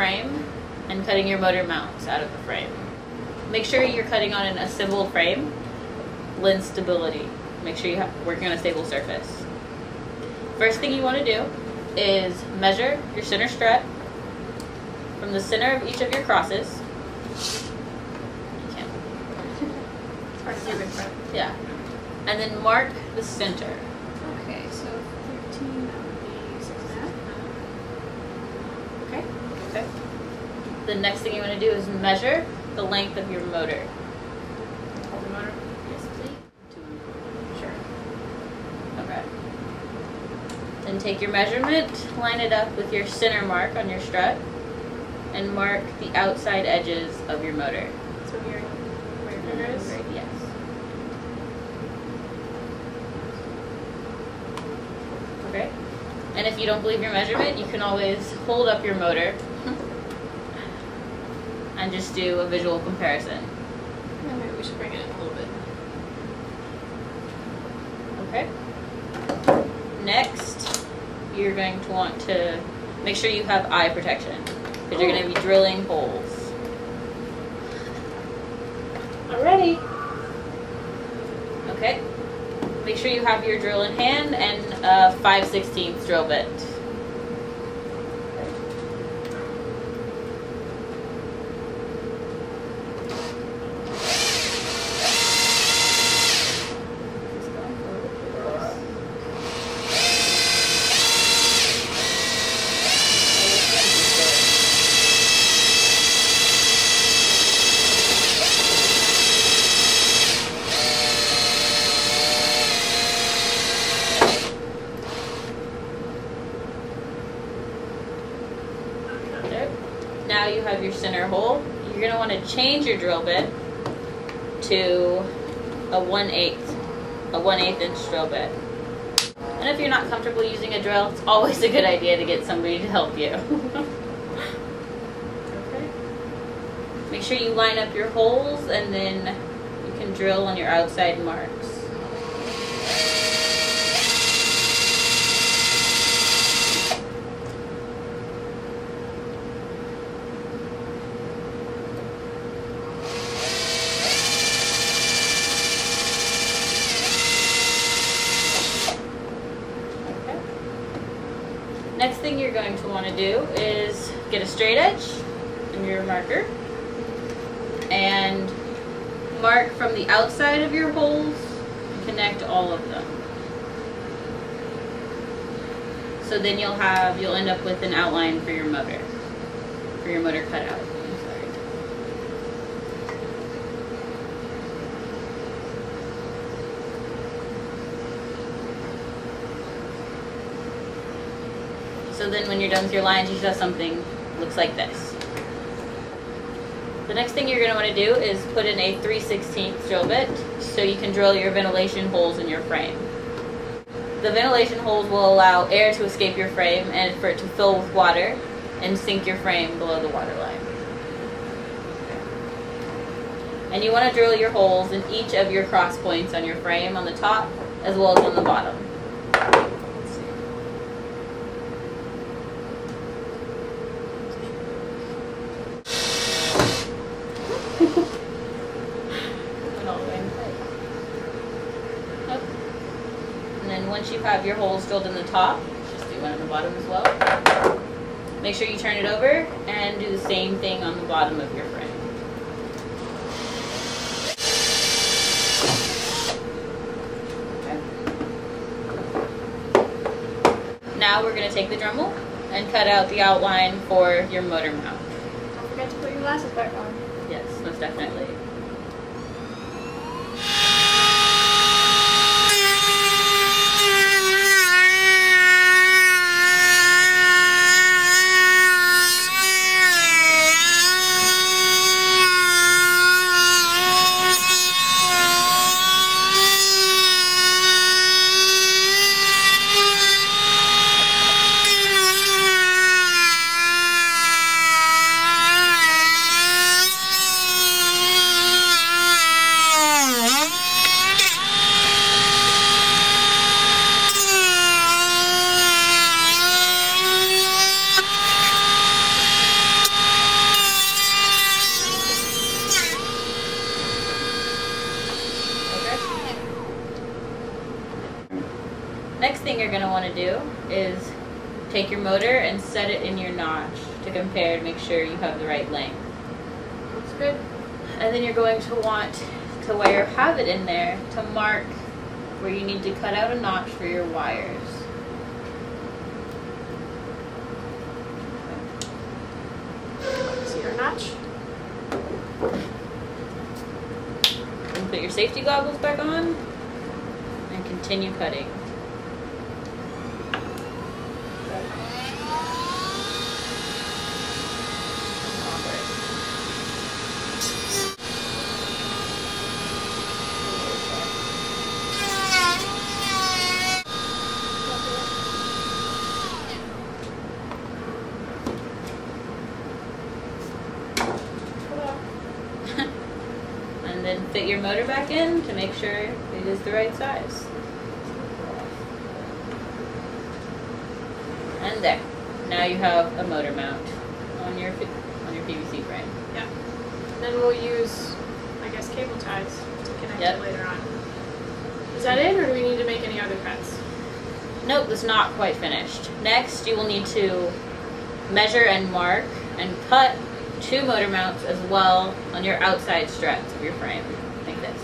frame and cutting your motor mounts out of the frame. Make sure you're cutting on an assembled frame. Lens stability. Make sure you're working on a stable surface. First thing you want to do is measure your center strut from the center of each of your crosses. You can't. It's hard to see in front. Yeah. And then mark the center. Okay, so 13, that would be 6.5. Okay. Okay. The next thing you want to do is measure the length of your motor. Hold the motor. Yes, please. Sure. Okay. Then take your measurement, line it up with your center mark on your strut, and mark the outside edges of your motor. So here, where your finger is? Right, yes. Okay. And if you don't believe your measurement, you can always hold up your motor and just do a visual comparison. Yeah, maybe we should bring it in a little bit. Okay. Next, you're going to want to make sure you have eye protection because you're going to be drilling holes. I'm ready. Okay. Make sure you have your drill in hand and a 5/16 drill bit. Now you have your center hole. You're going to want to change your drill bit to a 1/8 inch drill bit. And if you're not comfortable using a drill, it's always a good idea to get somebody to help you. Okay. Make sure you line up your holes and then you can drill on your outside marks. Next thing you're going to want to do is get a straight edge and your marker and mark from the outside of your holes, connect all of them. So then you'll end up with an outline for your motor cutout. So then when you're done with your lines, you should have something that looks like this. The next thing you're going to want to do is put in a 3/16 drill bit so you can drill your ventilation holes in your frame. The ventilation holes will allow air to escape your frame and for it to fill with water and sink your frame below the water line. And you want to drill your holes in each of your cross points on your frame on the top as well as on the bottom. And then once you have your holes drilled in the top, just do one on the bottom as well. Make sure you turn it over and do the same thing on the bottom of your frame. Okay. Now we're going to take the Dremel and cut out the outline for your motor mount. Don't forget to put your glasses back on. Yes, most definitely. you're going to want to do is take your motor and set it in your notch to compare to make sure you have the right length. Looks good. And then you're going to want to, where you have it in there, to mark where you need to cut out a notch for your wires. See our notch? And put your safety goggles back on and continue cutting. And then fit your motor back in to make sure it is the right size. And there. Now you have a motor mount on your PVC frame. Yeah. Then we'll use, I guess, cable ties to connect it later on. Is that it, or do we need to make any other cuts? Nope, it's not quite finished. Next, you will need to measure and mark and cut 2 motor mounts as well on your outside struts of your frame, like this.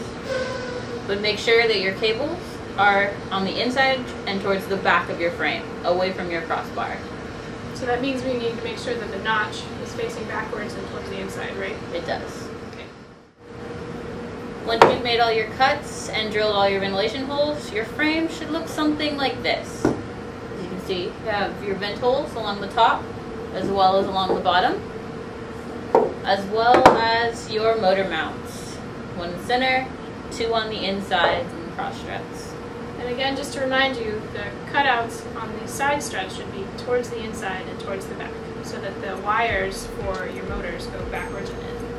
But make sure that your cables are on the inside and towards the back of your frame, away from your crossbar. So that means we need to make sure that the notch is facing backwards and towards the inside, right? It does. Okay. Once you've made all your cuts and drilled all your ventilation holes, your frame should look something like this. As you can see, you have your vent holes along the top as well as along the bottom, as well as your motor mounts. 1 in the center, 2 on the insides and cross struts. And again, just to remind you, the cutouts on the side struts should be towards the inside and towards the back, so that the wires for your motors go backwards and in.